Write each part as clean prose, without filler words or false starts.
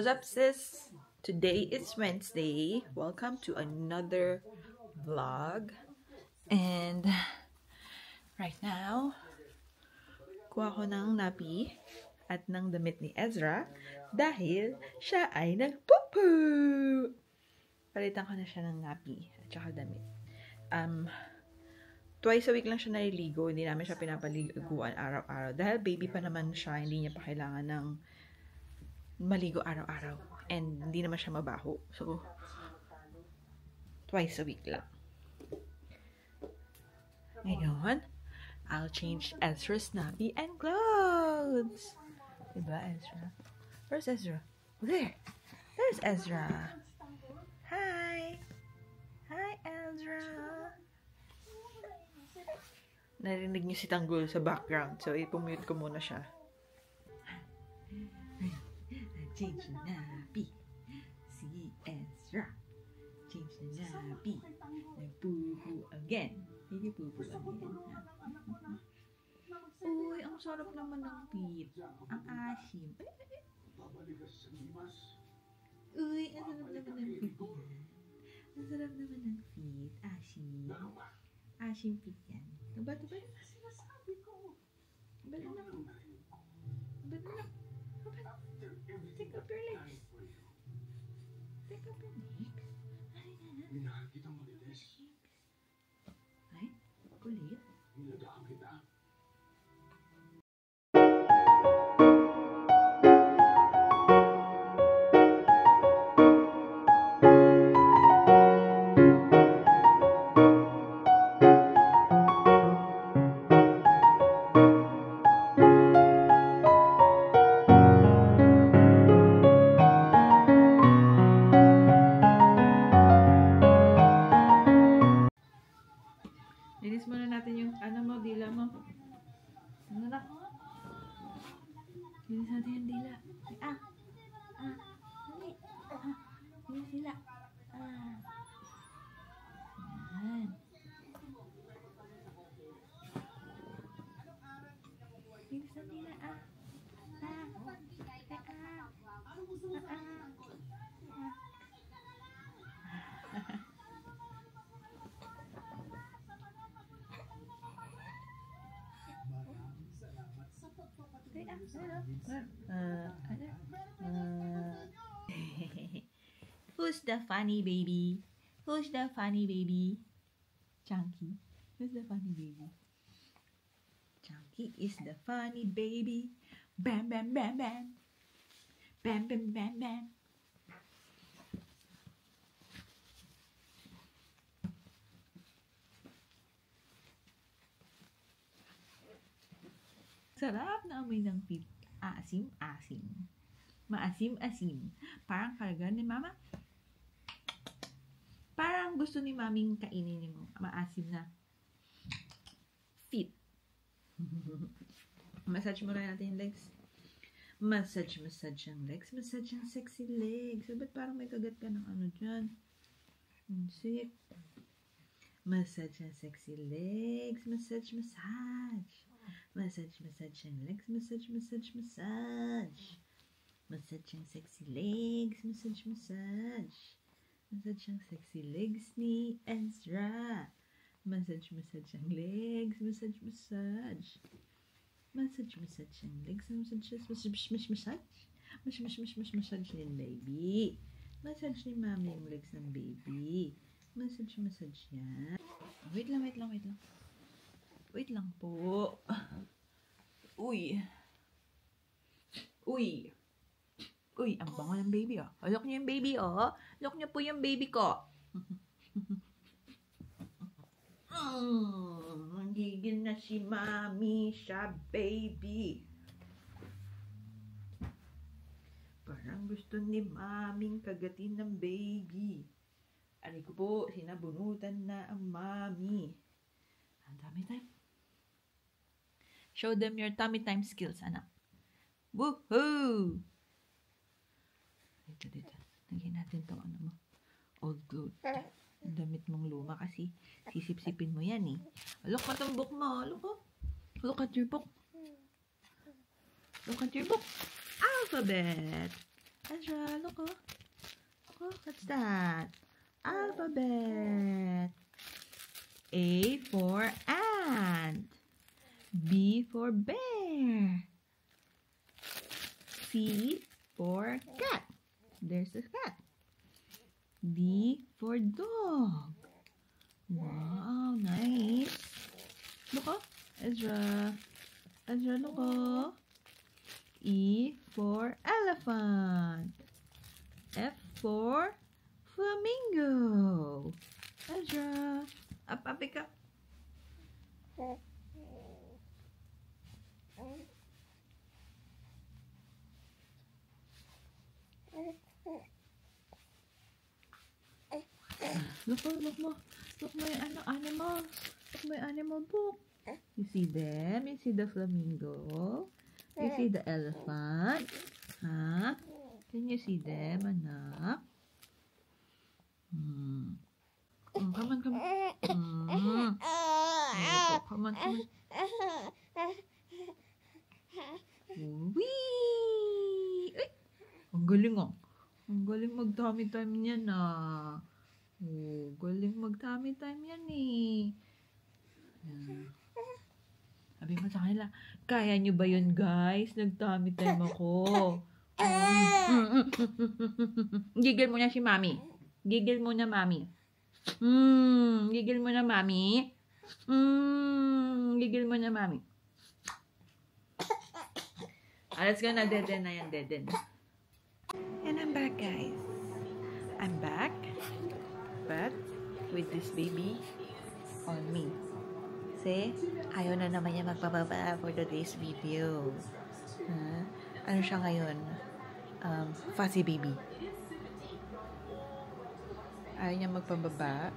What's up, sis? Today is Wednesday. Welcome to another vlog. And right now, kuha ko ng napi at ng damit ni Ezra dahil siya ay nagpupu. Palitan ko na siya ng napi at saka damit. Twice a week lang siya naliligo. Hindi namin siya pinapaliguan araw-araw. Dahil baby pa naman siya, hindi niya pa kailangan ng maligo araw-araw. And hindi naman siya mabaho. So, twice a week lang. Ngayon, I'll change Ezra's nappy and clothes. Diba, Ezra? Where's Ezra? There! There's Ezra! Hi! Hi, Ezra! Narinig niyo si Tanggol sa background. So, ipumute ko muna siya. Change na nappy. Si Ezra. Change na nappy. Nagpupu again. Hindi pupu again. Uy, ang sarap naman ng feet. Ang asim. Uy, ang sarap naman ng feet yan. Ang sarap naman ng feet. Asim. Asim feet yan. Ba't ba? Ba't na? Ba't na? Take up your legs. Take up your legs. Ay, kulit. Linis muna natin yung ano mo, dila mo. Ano na? Linis natin yung dila. Dali. Linis dila. Yan. Linis ang dila. Who's the funny baby? Who's the funny baby? Chunky. Who's the funny baby? Chunky is the funny baby. Bam, bam, bam, bam. Bam, bam, bam, bam. Sarap na amoy ng feet. Asim-asim. Maasim-asim. Parang karga ni mama. Parang gusto ni maming kainin yung maasim na feet. Massage muna natin yung legs. Massage ang legs. Massage ang sexy legs. Ba't parang may kagat ka ng ano dyan? Sick. Massage ang sexy legs. Massage. Massage ang legs. Massage. Massage ang sexy legs. Massage. Massage ang sexy legs ni Ezra. Massage ang legs. Massage. Massage ang legs. Massage ni baby. Massage ni mami yung legs ng baby. Massage yan. Wait lang. Wait lang po. Uy, ang bango ng baby, oh. Look niyo yung baby, oh. Look niyo po yung baby ko. Magigil na si mami siya, baby. Parang gusto ni maming kagatin ng baby. Aray ko po, sinabunutan na ang mami. Ang dami time. Show them your tummy time skills, anak. Woohoo! Dito. Lagyan natin to old clothes. Ang damit mong luma kasi sisip-sipin mo yan eh. Look at ang book mo. Look at your book. Look at your book. Alphabet. Ezra, look, oh. Oh, what's that? Alphabet. A for ant. B for bear. C for cat. There's the cat. D for dog. Wow, nice. Look, oh, Ezra. Ezra, look, oh. E for elephant. F for flamingo. Ezra, up, pick up. Look mo. Look mo yung animals. Look mo yung animal book. You see them? You see the flamingo? You see the elephant? Huh? Can you see them, anak? Come on. Come on. Whee! Ay! Ang galing, oh. Ang galing mag-tummy time yan, ah. Oh, galing mag-tummy time yan, eh. Sabi mo sa kanila, kaya nyo ba yun, guys? Nag-tummy time ako. Gigil mo na si Mami. Gigil mo na, Mami. Gigil mo na, Mami. Gigil mo na, Mami. Let's go na. Dead na yan. And I'm back, guys. I'm back. But with this baby on me. Kasi, ayaw na naman niya magpababa for today's video. Ano siya ngayon? Fuzzy baby. Ayaw niya magpababa.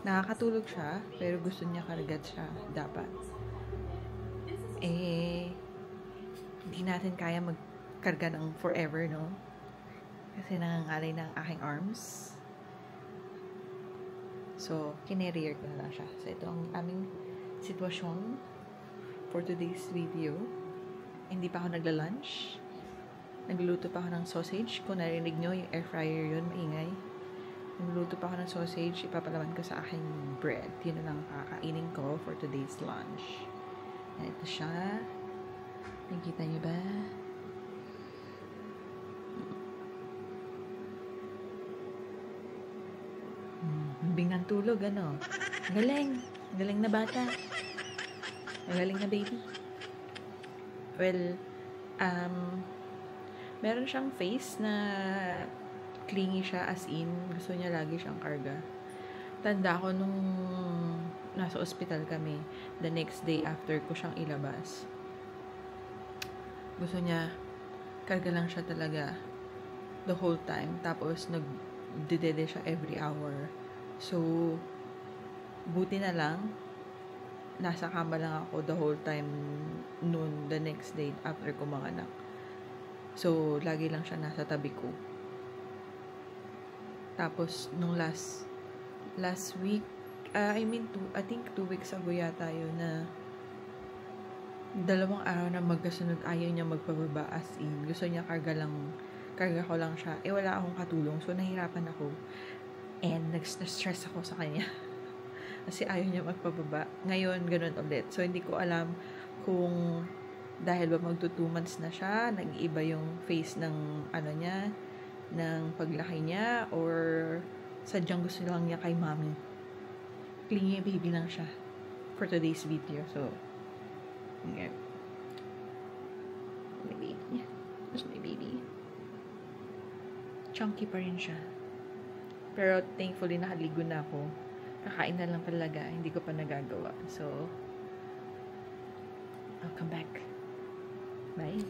Nakakatulog siya, pero gusto niya karagad siya. Dapat. Hindi natin kaya magkarga ng forever, no? Kasi nangangalay ng aking arms. So, kinerier ko na lang siya. So, ito ang aming sitwasyon for today's video. Hindi pa ako nagla-lunch. Nagluluto pa ako ng sausage. Kung narinig nyo, yung air fryer yun, maingay. Nagluluto pa ako ng sausage. Ipapalaman ko sa aking bread. Yun na lang kakainin ko for today's lunch. And ito siya. Nakikita nyo ba? Bingang tulog, ano? Galing. Galing na bata. Galing na baby. Well, meron siyang face na clingy siya, as in, gusto niya lagi siyang karga. Tanda ko nung nasa ospital kami, the next day after ko siyang ilabas. Gusto niya, karga lang siya talaga the whole time. Tapos, nagdedede siya every hour. So, buti na lang, nasa kama lang ako the whole time noon, the next day after ko manganak. So, lagi lang siya nasa tabi ko. Tapos, nung last week, I think 2 weeks ago yata yun, na 2 araw na magkasunod, ayaw niya magpababa, as in. Gusto niya karga ko lang siya. Wala akong katulong. So, nahirapan ako. And nag-stress ako sa kanya. Kasi ayaw niya magpababa. Ngayon, ganun ulit. So, hindi ko alam kung dahil ba magto 2 months na siya, nag-iiba yung face ng niya, ng paglaki niya, or sadyang gusto lang niya kay mommy. Clingy baby lang siya for today's video. So, yeah. My baby. That's my baby. Chunky pa rin siya. Pero thankfully, nakaligo na ako. Kakain na lang talaga. Hindi ko pa nagagawa. So, I'll come back. Bye.